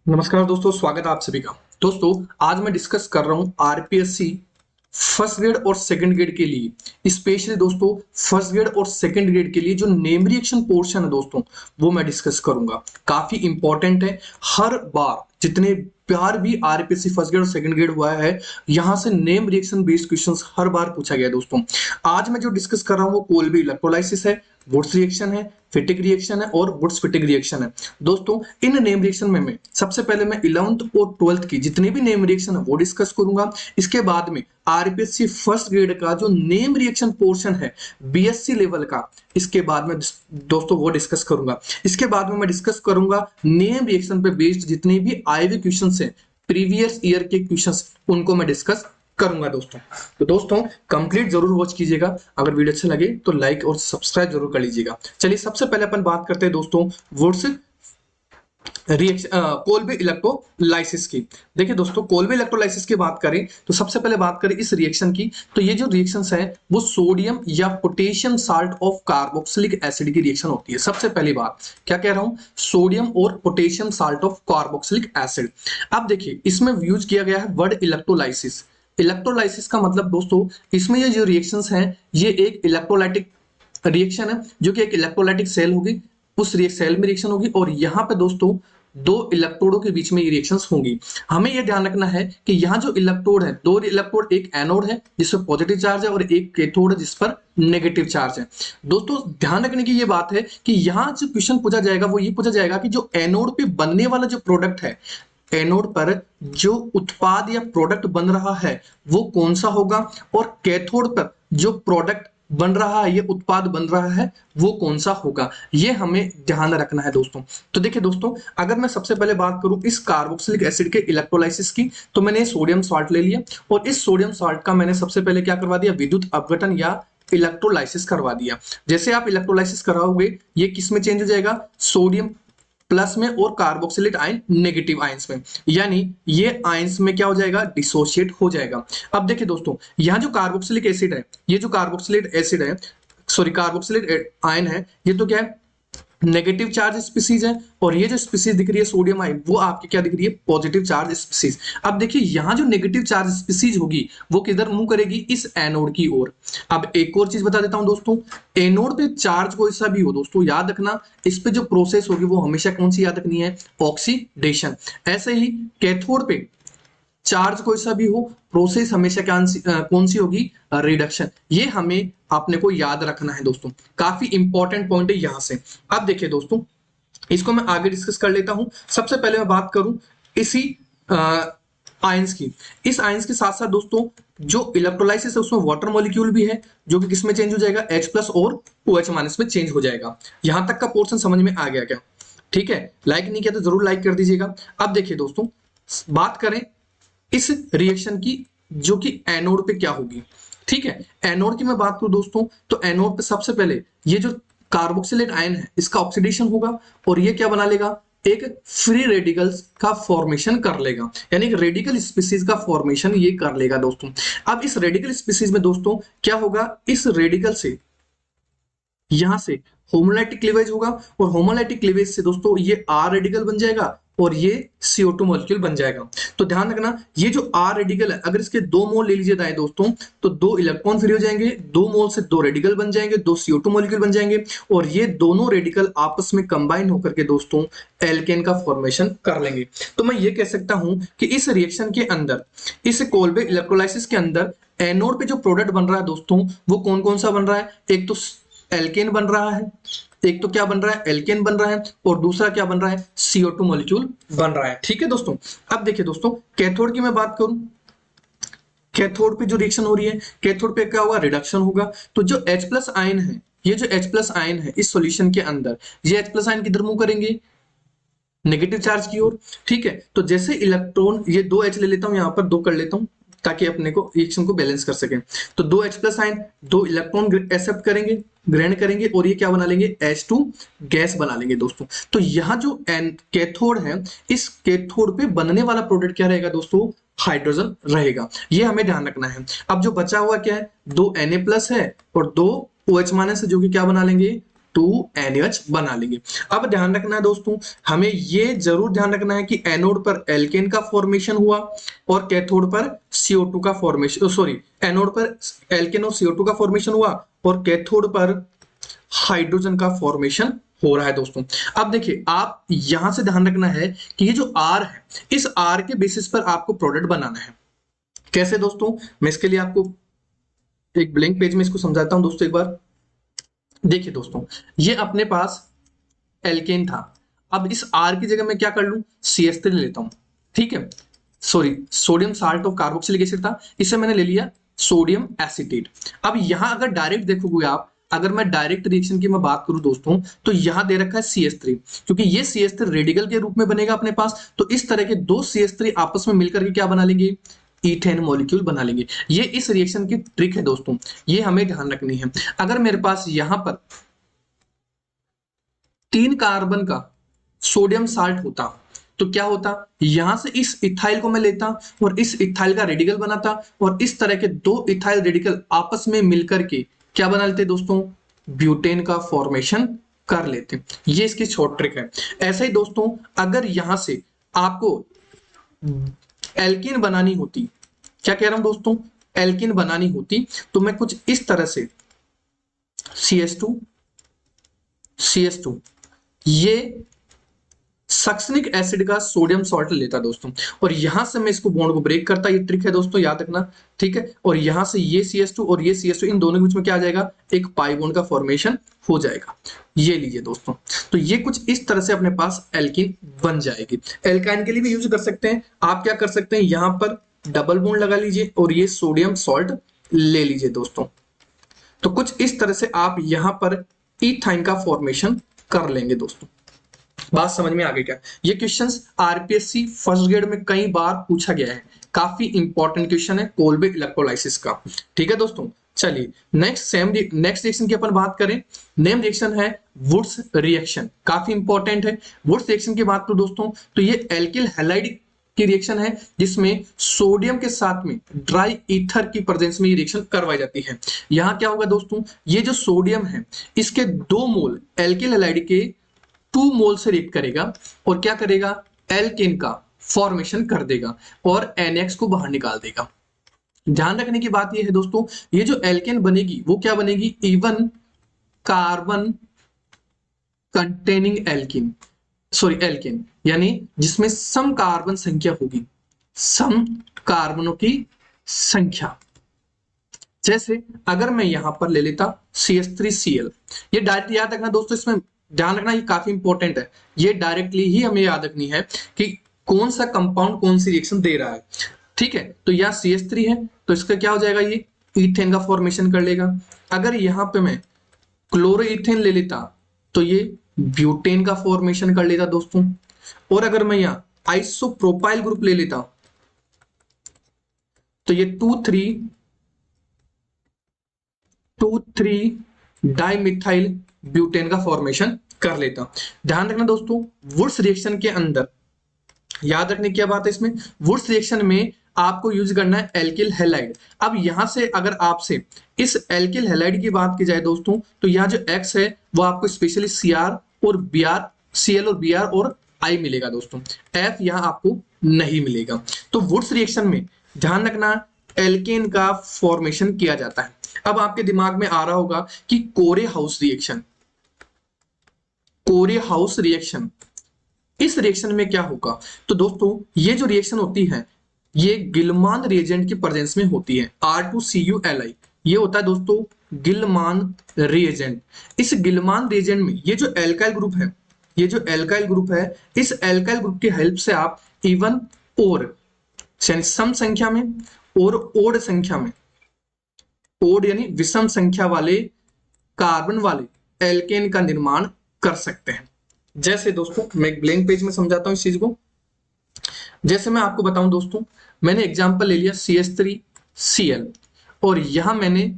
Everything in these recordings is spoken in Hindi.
नमस्कार दोस्तों, स्वागत है आप सभी का। दोस्तों, आज मैं डिस्कस कर रहा हूं आरपीएससी फर्स्ट ग्रेड और सेकंड ग्रेड के लिए। स्पेशली दोस्तों, फर्स्ट ग्रेड और सेकंड ग्रेड के लिए जो नेम रिएक्शन पोर्शन है दोस्तों, वो मैं डिस्कस करूंगा। काफी इंपॉर्टेंट है। हर बार जितने बार भी आरपीएससी फर्स्ट ग्रेड और सेकंड ग्रेड हुआ है, यहां से नेम रिएक्शन बेस्ड क्वेश्चंस हर बार पूछा गया है दोस्तों। आज मैं जो डिस्कस कर रहा हूं वो कोल्बी इलेक्ट्रोलाइसिस है, वुड्स रिएक्शन है, फिटिक रिएक्शन है और वुड्स फिटिक रिएक्शन है। दोस्तों, इन नेम रिएक्शन में मैं सबसे पहले मैं 11th और 12th की जितने भी नेम रिएक्शन है वो डिस्कस करूंगा। इसके बाद में आरपीएससी फर्स्ट ग्रेड का जो नेम रिएक्शन पोर्शन है बीएससी लेवल का, इसके बाद में दोस्तों वो डिस्कस करूंगा। इसके बाद में मैं डिस्कस करूंगा नेम रिएक्शन पे बेस्ड जितने भी आए हुए क्वेश्चंस हैं, प्रीवियस ईयर के क्वेश्चंस, उनको मैं डिस्कस करूंगा दोस्तों। तो दोस्तों, कंप्लीट जरूर वॉच कीजिएगा। अगर वीडियो अच्छा लगे तो लाइक और सब्सक्राइब जरूर कर लीजिएगा। चलिए, सबसे पहले अपन बात करते हैं दोस्तों वुड्स रिएक्शन कोल्बे इलेक्ट्रोलाइसिस की। देखिए दोस्तों, कोल्बे इलेक्ट्रोलाइसिस की बात करें तो सबसे पहले बात करें इस रिएक्शन की, तो ये जो रिएक्शंस है वो सोडियम या potassium salt of carboxylic acid की रिएक्शन होती है। सबसे पहली बात क्या कह रहा हूं, सोडियम और potassium salt of carboxylic acid. अब देखिए, इसमें यूज किया गया है वर्ड इलेक्ट्रोलाइसिस। इलेक्ट्रोलाइसिस का मतलब दोस्तों, इसमें ये जो रिएक्शंस हैं ये एक इलेक्ट्रोलाइटिक रिएक्शन है, जो कि एक इलेक्ट्रोलाइटिक सेल होगी, उस सेल में रिएक्शन होगी और यहाँ पे दोस्तों दो इलेक्ट्रोडों के बीच में ये रिएक्शंस होंगी। हमें यह ध्यान रखना है कि यहाँ जो इलेक्ट्रोड है, दो इलेक्ट्रोड, एक एनोड है जिस पर पॉजिटिव चार्ज है और एक कैथोड है जिस पर नेगेटिव चार्ज है। दोस्तों, ध्यान रखने की ये बात है कि यहाँ जो क्वेश्चन पूछा जाएगा वो ये पूछा जाएगा कि जो एनोड पे बनने वाला जो प्रोडक्ट है, एनोड पर जो उत्पाद या प्रोडक्ट बन रहा है वो कौन सा होगा, और कैथोड पर जो प्रोडक्ट बन रहा है, ये उत्पाद बन रहा है, वो कौन सा होगा। ये हमें ध्यान रखना है दोस्तों। तो देखिए दोस्तों, अगर मैं सबसे पहले बात करूं इस कार्बोक्सिलिक एसिड के इलेक्ट्रोलाइसिस की, तो मैंने सोडियम साल्ट ले लिया और इस सोडियम साल्ट का मैंने सबसे पहले क्या करवा दिया, विद्युत अपघटन या इलेक्ट्रोलाइसिस करवा दिया। जैसे आप इलेक्ट्रोलाइसिस कराओगे, ये किस में चेंज हो जाएगा, सोडियम प्लस में और कार्बोक्सिलेट आयन नेगेटिव आयंस में, यानी ये आयंस में क्या हो जाएगा, डिसोशिएट हो जाएगा। अब देखिए दोस्तों, यहाँ जो कार्बोक्सिलिक एसिड है, ये जो कार्बोक्सिलेट एसिड है, सॉरी कार्बोक्सिलेट आयन है, ये तो क्या है, नेगेटिव चार्ज स्पीसीज है, और ये जो स्पीसीज दिख रही है सोडियम आयन, वो आपकी क्या दिख रही है, पॉजिटिव चार्ज स्पीसीज। अब देखिए, यहाँ जो नेगेटिव चार्ज स्पीसीज होगी वो किधर मुंह करेगी, इस एनोड की ओर। अब एक और चीज बता देता हूं दोस्तों, एनोड पे चार्ज कोई सा भी हो दोस्तों, याद रखना इस पे जो प्रोसेस होगी वो हमेशा कौन सी याद रखनी है, ऑक्सीडेशन। ऐसे ही कैथोड पे चार्ज कोई सा भी हो, प्रोसेस हमेशा कौन सी होगी, रिडक्शन। ये हमें आपने को याद रखना है दोस्तों। काफी इंपॉर्टेंट पॉइंट है यहां से। अब देखिए दोस्तों, इसको मैं आगे डिस्कस कर लेता हूं। सबसे पहले मैं बात करूं इसी आयंस की। इस आयंस के साथ साथ दोस्तों जो इलेक्ट्रोलाइसिस है उसमें वाटर मॉलिक्यूल भी है, जो कि किसमें चेंज हो जाएगा, H प्लस और OH माइनस में चेंज हो जाएगा। यहां तक का पोर्शन समझ में आ गया क्या? ठीक है, लाइक नहीं किया तो जरूर लाइक कर दीजिएगा। अब देखिए दोस्तों, बात करें इस रिएक्शन की जो कि एनोड पे क्या होगी। ठीक है, एनोड की मैं बात करूं दोस्तों, तो एनोड पे सबसे पहले ये जो कार्बोक्सिलेट आयन है इसका ऑक्सीडेशन होगा और ये क्या बना लेगा, एक फ्री रेडिकल्स का फॉर्मेशन कर लेगा, यानी कि रेडिकल स्पीसीज का फॉर्मेशन ये कर लेगा दोस्तों। अब इस रेडिकल स्पीसीज में दोस्तों क्या होगा, इस रेडिकल से यहां से होमोलाइटिक क्लीवेज होगा और होमोलाइटिक क्लीवेज से दोस्तों ये आर रेडिकल बन जाएगा और ये CO2 मॉलिक्यूल बन जाएगा। तो ध्यान रखना, ये जो आर रेडिकल है, अगर इसके 2 मोल ले लीजिए दाएं दोस्तों, तो 2 इलेक्ट्रॉन फ्री हो जाएंगे, 2 मोल से 2 रेडिकल बन जाएंगे, 2 CO2 मॉलिक्यूल बन जाएंगे और ये दोनों रेडिकल आपस में कंबाइन होकर के दोस्तों एल्केन का फॉर्मेशन कर लेंगे। तो मैं ये कह सकता हूं कि इस रिएक्शन के अंदर, इस कोल्बे इलेक्ट्रोलाइसिस के अंदर एनोड पे जो प्रोडक्ट बन रहा है दोस्तों, वो कौन कौन सा बन रहा है, एक तो एल्केन बन रहा है, एक तो क्या बन रहा है, एल्केन बन रहा है, और दूसरा क्या बन रहा है, CO2 मॉलिक्यूल बन रहा है। ठीक है दोस्तों। अब देखिए दोस्तों, कैथोड की मैं बात करूं, कैथोड पे जो रिएक्शन हो रही है, कैथोड पे क्या होगा, रिडक्शन होगा। तो जो H प्लस आयन है, ये जो H प्लस आयन है इस सॉल्यूशन के अंदर, ये H प्लस आयन किधर मूव करेंगे, नेगेटिव चार्ज की ओर। ठीक है, तो जैसे इलेक्ट्रॉन, ये 2 H ले लेता हूं, यहां पर 2 कर लेता हूं ताकि अपने को रिएक्शन को बैलेंस कर सके। तो 2 H plus ion 2 electron accept करेंगे, ग्रहण करेंगे और ये क्या बना लेंगे, H2 गैस बना लेंगे दोस्तों। तो यहाँ जो कैथोड है, इस कैथोड पे बनने वाला प्रोडक्ट क्या रहेगा दोस्तों, हाइड्रोजन रहेगा। ये हमें ध्यान रखना है। अब जो बचा हुआ क्या है, 2 Na प्लस है और 2 OH माइनस है, जो कि क्या बना लेंगे, 2NH बना लेंगे। अब ध्यान रखना है दोस्तों, हमें ये जरूर ध्यान रखना है कि एनोड पर एल्केन का फॉर्मेशन हुआ और कैथोड पर CO2 का फॉर्मेशन, सॉरी, एनोड पर एल्केन और CO2 का फॉर्मेशन हुआ और कैथोड पर हाइड्रोजन का फॉर्मेशन हो रहा है दोस्तों। अब देखिए, आप यहां से ध्यान रखना है कि ये जो R है, इस R के बेसिस पर आपको प्रोडक्ट बनाना है। कैसे दोस्तों, मैं इसके लिए आपको एक ब्लैंक पेज में इसको समझाता हूं दोस्तों। एक बार देखिए दोस्तों, ये अपने पास एल्केन था। अब इस R की जगह मैं क्या कर लूं, CH3 ले लेता हूं, ठीक है, sorry, sodium salt of carboxylic acid था, इसे मैंने ले लिया सोडियम एसीटेट। अब यहां अगर डायरेक्ट देखोगे आप, अगर मैं डायरेक्ट रिएक्शन की मैं बात करूं दोस्तों, तो यहां दे रखा है CH3, क्योंकि ये CH3 रेडिकल के रूप में बनेगा अपने पास, तो इस तरह के दो CH3 आपस में मिलकर के क्या बना लेंगे, इथेन मॉलिक्यूल बना लेंगे। ये इस रिएक्शन की ट्रिक है दोस्तों, ये हमें ध्यान रखनी है। अगर मेरे पास यहां पर 3 कार्बन का सोडियम साल्ट होता तो क्या होता, यहां से इस इथाइल को मैं लेता और इस इथाइल का रेडिकल बनाता और इस तरह के दो इथाइल रेडिकल आपस में मिलकर के क्या बना लेते दोस्तों, ब्यूटेन का फॉर्मेशन कर लेते। ये इसकी शॉर्ट ट्रिक है। ऐसे ही दोस्तों, अगर यहां से आपको एल्कीन बनानी होती, क्या कह रहा हूं दोस्तों, एल्कीन बनानी होती, तो मैं कुछ इस तरह से CH2 CH2 ये सक्सनिक एसिड का सोडियम सॉल्ट लेता दोस्तों, और यहां से मैं इसको बॉन्ड को ब्रेक करता। ये ट्रिक है दोस्तों, याद रखना, ठीक है। और यहां से ये CH2 और ये CH2, इन दोनों के बीच में क्या आ जाएगा, एक पाई बॉन्ड का फॉर्मेशन हो जाएगा। ये लीजिए दोस्तों, तो ये कुछ इस तरह से अपने पास एल्कीन बन जाएगी। एल्काइन के लिए भी यूज कर सकते हैं। आप क्या कर सकते हैं, यहां पर डबल बॉन्ड लगा लीजिए और ये सोडियम सॉल्ट ले लीजिए दोस्तों। तो कुछ इस तरह से आप यहां पर इथाइन का फॉर्मेशन कर लेंगे दोस्तों। बात समझ में आ गई क्या? ये क्वेश्चंस आरपीएससी फर्स्ट ग्रेड में कई बार पूछा गया है, काफी इंपॉर्टेंट क्वेश्चन है कोल्बे इलेक्ट्रोलाइसिस का। ठीक है दोस्तों, चलिए नेक्स्ट रिएक्शन की अपन बात करें। नेम रिएक्शन है वुड्स रिएक्शन, काफी इंपॉर्टेंट है। वुड्स रिएक्शन की बात करूं दोस्तों, तो ये एल्किल हैलाइड की रिएक्शन है, जिसमें सोडियम के साथ में ड्राई ईथर की प्रेजेंस में ये रिएक्शन करवाई जाती है। यहां क्या होगा दोस्तों, ये जो सोडियम है, इसके 2 मोल एल्किल हैलाइड के 2 मोल से रिएक्ट करेगा और क्या करेगा, एल्केन का फॉर्मेशन कर देगा और NX को बाहर निकाल देगा। ध्यान रखने की बात यह है दोस्तों, ये जो एल्केन बनेगी वो क्या बनेगी, even carbon containing alkyne, sorry alkane, यानी जिसमें सम कार्बन संख्या होगी, सम कार्बनों की संख्या। जैसे अगर मैं यहां पर ले लेता CH3Cl, ये डायरेक्ट याद रखना दोस्तों, इसमें ध्यान रखना, ये काफी इंपॉर्टेंट है। ये डायरेक्टली ही हमें याद रखनी है कि कौन सा कंपाउंड कौन सी रिएक्शन दे रहा है। ठीक है, तो यहाँ CH3 है तो इसका क्या हो जाएगा, ये ईथेन का फॉर्मेशन कर लेगा। अगर यहां पे मैं क्लोरोईथेन ले लेता तो ये ब्यूटेन का फॉर्मेशन कर लेता दोस्तों। और अगर मैं यहाँ आइसोप्रोपाइल ग्रुप ले लेता तो ये 2,3 डाइमिथाइल ब्यूटेन का फॉर्मेशन कर लेता। ध्यान रखना दोस्तों, वुड्स रिएक्शन के अंदर याद रखने की क्या बात है, इसमें वुड्स रिएक्शन में आपको यूज करना है एल्किल हैलाइड। अब यहां से अगर आपसे इस एल्किल हैलाइड की बात की जाए दोस्तों, तो यहाँ जो X है वो आपको स्पेशली Cr और Br, Cl और Br और I मिलेगा दोस्तों, F यहाँ आपको नहीं मिलेगा। तो वुड्स रिएक्शन में ध्यान रखना, एल्केन का फॉर्मेशन किया जाता है। अब आपके दिमाग में आ रहा होगा कि कोरे हाउस रिएक्शन, कोरे हाउस रिएक्शन, इस रिएक्शन में क्या होगा, तो दोस्तों ये जो रिएक्शन होती है ये गिलमान रिएजेंट की प्रेजेंस में होती है। R2CuLi ये होता है दोस्तों गिलमान रिएजेंट। इस गिलमान रिएजेंट में ये जो एल्काइल ग्रुप है, ये जो एल्काइल ग्रुप है, इस एल्काइल ग्रुप की हेल्प से आप इवन और सम संख्या में और ओड संख्या में, ओड यानी विषम संख्या वाले कार्बन वाले एल्केन का निर्माण कर सकते हैं। जैसे दोस्तों मैं एक ब्लैंक पेज में समझाता हूं इस चीज को। जैसे मैं आपको बताऊं दोस्तों, मैंने एग्जांपल ले लिया CH3Cl और यहां मैंने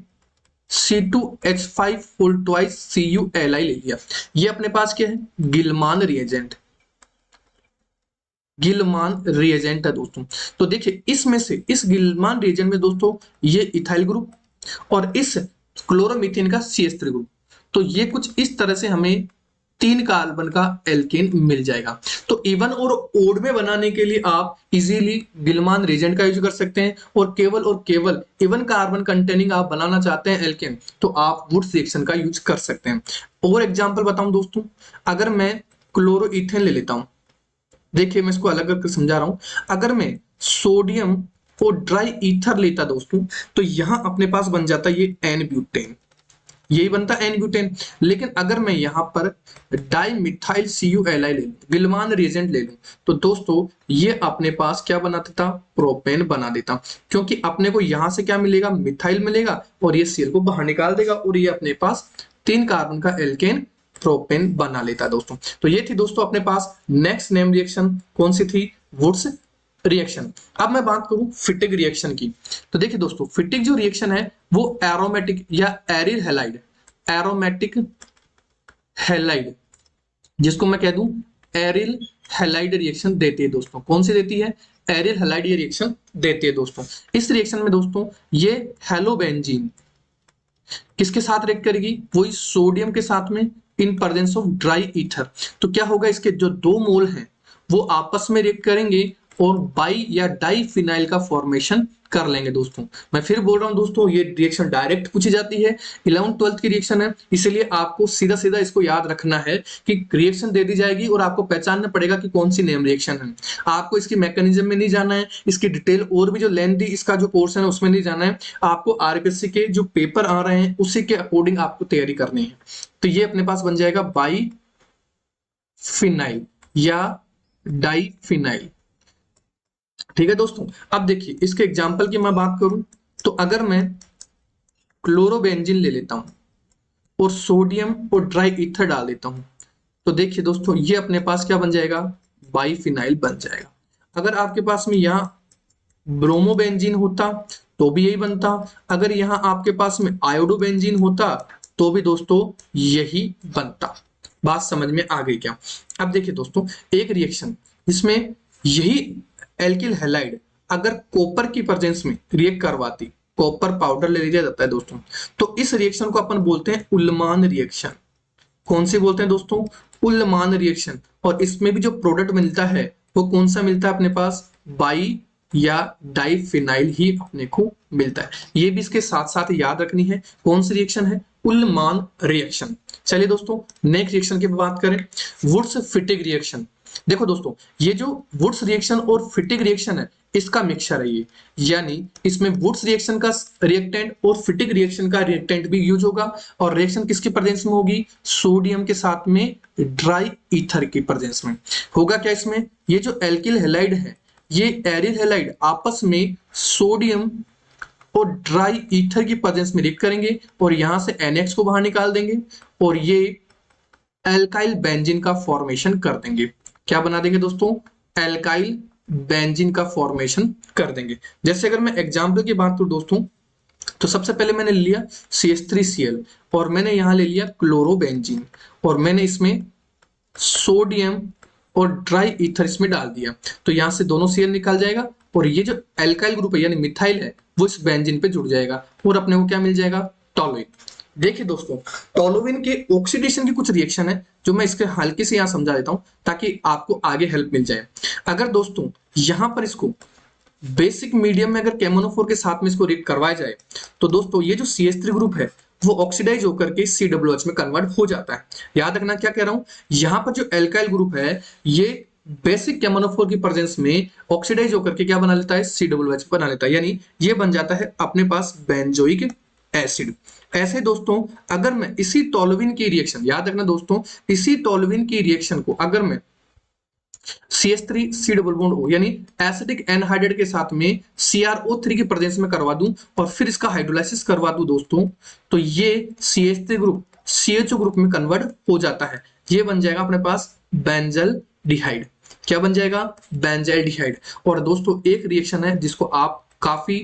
C2H5 फुल ट्वाइस CuLi ले लिया। ये अपने पास क्या है, गिलमान रिएजेंट, गिलमान रिएजेंट है दोस्तों। तो देखिए इसमें से, इस गिलमान रिएजेंट में दोस्तों ये इथाइल ग्रुप और इस क्लोरोमीथेन का CH3 ग्रुप, तो ये कुछ इस तरह से हमें 3 कार्बन का एल्केन मिल जाएगा। तो इवन और ओड में बनाने के लिए आप इजीली गिलमान रिएजेंट का यूज कर सकते हैं, और केवल इवन कार्बन कंटेनिंग आप बनाना चाहते हैं एल्केन, तो आप वुड्स रिएक्शन का यूज कर सकते हैं। और एग्जांपल बताऊं दोस्तों, अगर मैं क्लोरोइथेन ले लेता हूं, देखिए मैं इसको अलग करके समझा रहा हूं। अगर मैं सोडियम और ड्राई ईथर लेता दोस्तों, तो यहां अपने पास बन जाता ये एन ब्यूटेन, यही बनता एन ब्यूटेन। लेकिन अगर मैं यहां पर डाई मिथाइल CuLi ले लूं, विलमान रिएजेंट ले लूं, तो दोस्तों ये अपने पास क्या बना देता, प्रोपेन बना देता, क्योंकि अपने को यहां से क्या मिलेगा, मिथाइल मिलेगा, और ये Cl को बाहर निकाल देगा, और ये अपने पास 3 कार्बन का एल्केन प्रोपेन बना लेता है दोस्तों। तो ये थी दोस्तों अपने पास नेक्स्ट नेम रिएक्शन, कौन सी थी, वुड्स रिएक्शन। अब मैं बात करूं फिटिक रिएक्शन की, तो देखिए दोस्तों फिटिक जो रिएक्शन है वो एरोमेटिक या एरिल हैलाइड, एरोमेटिक हैलाइड, जिसको मैं कह दूं एरिल हैलाइड रिएक्शन देती है दोस्तों। कौन सी देती है, एरिल हैलाइड ये रिएक्शन देती है दोस्तों। इस रिएक्शन में दोस्तों ये हेलोबेंजीन किसके साथ रिएक्ट करेगी, वही सोडियम के साथ में, in presence of dry ether. तो क्या होगा, इसके जो 2 मोल हैं वो आपस में रिएक्ट करेंगे और बाई या डाई फिनाइल का फॉर्मेशन कर लेंगे दोस्तों। मैं फिर बोल रहा हूं दोस्तों, ये रिएक्शन डायरेक्ट पूछी जाती है, 11th 12th की रिएक्शन है, इसलिए आपको सीधा सीधा इसको याद रखना है कि रिएक्शन दे दी जाएगी और आपको पहचानना पड़ेगा कि कौन सी नेम रिएक्शन है। आपको इसकी मैकेनिज्म में नहीं जाना है, इसकी डिटेल और भी जो लेंथी इसका जो पोर्शन है उसमें नहीं जाना है, आपको आरपीएससी के जो पेपर आ रहे हैं उसी के अकॉर्डिंग आपको तैयारी करनी है। तो ये अपने पास बन जाएगा बाई फिनाइल या डाई फिनाइल। ठीक है दोस्तों, अब देखिए इसके एग्जाम्पल की मैं बात करूं, तो अगर मैं क्लोरोबेंजीन ले लेता हूं और सोडियम और ड्राई ईथर डाल देता हूं, तो देखिए दोस्तों ये अपने पास क्या बन जाएगा, बाईफिनाइल बन जाएगा। अगर आपके पास में यहाँ ब्रोमोबेंजीन होता तो भी यही बनता, अगर यहाँ आपके पास में आयोडोबेंजीन होता तो भी दोस्तों यही बनता। बात समझ में आ गई क्या। अब देखिए दोस्तों एक रिएक्शन जिसमें यही एल्किल हैलाइड अगर कॉपर की प्रेजेंस में रिएक्ट करवाती, कॉपर पाउडर ले लिया जाता है दोस्तों, तो इस रिएक्शन को अपन बोलते हैं उल्मान रिएक्शन। कौन सी बोलते हैं दोस्तों, उल्मान रिएक्शन। और इसमें भी जो प्रोडक्ट मिलता है वो कौन सा मिलता है अपने पास, बाई या डाइफिनाइल ही अपने को मिलता है। ये भी इसके साथ साथ याद रखनी है, कौन सी रिएक्शन है, उल्मान रिएक्शन। चलिए दोस्तों नेक्स्ट रिएक्शन की बात करें, वुड्स फिटिक रिएक्शन। देखो दोस्तों ये जो वुड्स रिएक्शन और फिटिक रिएक्शन है इसका मिक्सचर है ये, यानी इसमें वुड्स रिएक्शन का रिएक्टेंट और फिटिक रिएक्शन का रिएक्टेंट भी यूज होगा, और रिएक्शन किसके प्रेजेंस में होगी, सोडियम के साथ में ड्राई ईथर की प्रेजेंस में होगा। क्या इसमें ये जो एल्किल हैलाइड है ये एरिल हैलाइड आपस में सोडियम और ड्राई ईथर की प्रेजेंस में रिएक्ट करेंगे और यहां से NH को बाहर निकाल देंगे और ये एल्काइल बेंजीन का फॉर्मेशन कर देंगे। क्या बना देंगे दोस्तों, एल्काइल बेंजीन का फॉर्मेशन कर देंगे। जैसे अगर मैं एग्जांपल की बात करूं दोस्तों, तो सबसे पहले मैंने लिया CH3Cl और मैंने यहां ले लिया क्लोरोबेंजीन और मैंने इसमें सोडियम और ड्राई ईथर इसमें डाल दिया, तो यहां से दोनों Cl निकल जाएगा और ये जो एल्काइल ग्रुप है यानी मिथाइल है वो इस बेंजीन पे जुड़ जाएगा और अपने को क्या मिल जाएगा, टोलुइन। देखिए दोस्तों टोलुइन के ऑक्सीडेशन की कुछ रिएक्शन है जो मैं इसके हल्के से यहां समझा देता हूं ताकि आपको आगे हेल्प मिल जाए। अगर दोस्तों यहां पर इसको बेसिक मीडियम में अगर केमोनोफोर के साथ में इसको रिएक्ट करवाया जाए तो दोस्तों ये जो CH3 ग्रुप है वो ऑक्सीडाइज होकर के COOH में कन्वर्ट हो जाता है। याद रखना क्या कह रहा हूं, यहां पर जो एल्काइल ग्रुप है ये बेसिक केमोनोफोर की प्रेजेंस में ऑक्सीडाइज होकर के क्या बना लेता है, COOH बना लेता है, यानी ये बन जाता है अपने पास बेंजोइक एसिड। ऐसे दोस्तों अगर मैं इसी टोलुइन की रिएक्शन, याद रखना दोस्तों इसी टोलुइन की रिएक्शन को अगर मैं CH3 C double bond O यानी एसिडिक एनहाइड्राइड के साथ में CrO3 की प्रेजेंस में करवा दूं और फिर इसका हाइड्रोलाइसिस करवा दूं दोस्तों, तो ये CH3 ग्रुप CHO ग्रुप में कन्वर्ट हो जाता है। ये बन जाएगा अपने पास बेंजल डिहाइड। क्या बन जाएगा, बेंजाइल डिहाइड। और दोस्तों एक रिएक्शन है जिसको आप काफी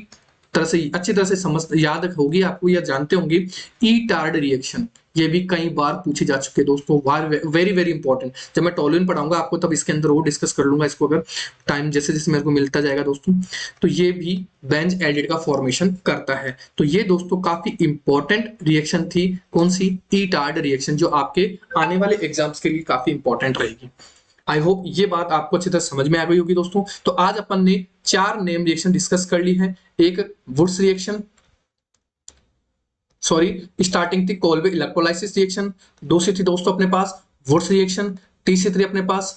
तरह से अच्छी तरह से समझ याद होगी आपको या जानते होंगे, ई टार्ड रिएक्शन। ये भी कई बार पूछी जा चुकी है दोस्तों, वेरी वेरी इंपॉर्टेंट। जब मैं टॉलुइन पढ़ाऊंगा आपको तब इसके अंदर और डिस्कस कर लूंगा इसको, अगर टाइम जैसे जैसे मेरे को मिलता जाएगा दोस्तों। तो ये भी बेंज एल्डिहाइड का फॉर्मेशन करता है। तो ये दोस्तों काफी इंपॉर्टेंट रिएक्शन थी, कौन सी, ईटार्ड रिएक्शन, जो आपके आने वाले एग्जाम्स के लिए काफी इंपॉर्टेंट रहेगी। आई होप ये बात आपको अच्छी तरह समझ में आ गई होगी दोस्तों। तो आज अपन ने 4 नेम रिएक्शन डिस्कस कर ली है। एक वुड्स रिएक्शन, सॉरी स्टार्टिंग थी कोल्बे इलेक्ट्रोलाइसिस रिएक्शन, दूसरी थी दोस्तों अपने पास वुड्स रिएक्शन, तीसरी थी अपने पास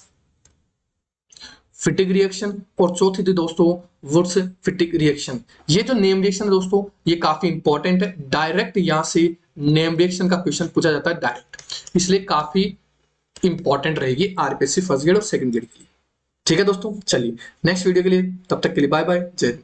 फिटिक रिएक्शन, और चौथी थी दोस्तों वुड्स फिटिक रिएक्शन। ये जो नेम रिएक्शन है दोस्तों ये काफी इंपॉर्टेंट है, डायरेक्ट यहां से नेम रिएक्शन का क्वेश्चन पूछा जाता है डायरेक्ट, इसलिए काफी इंपॉर्टेंट रहेगी आरपीएससी फर्स्ट ग्रेड और सेकंड ग्रेड के लिए। ठीक है दोस्तों, चलिए नेक्स्ट वीडियो के लिए, तब तक के लिए बाय बाय, जय हिंद।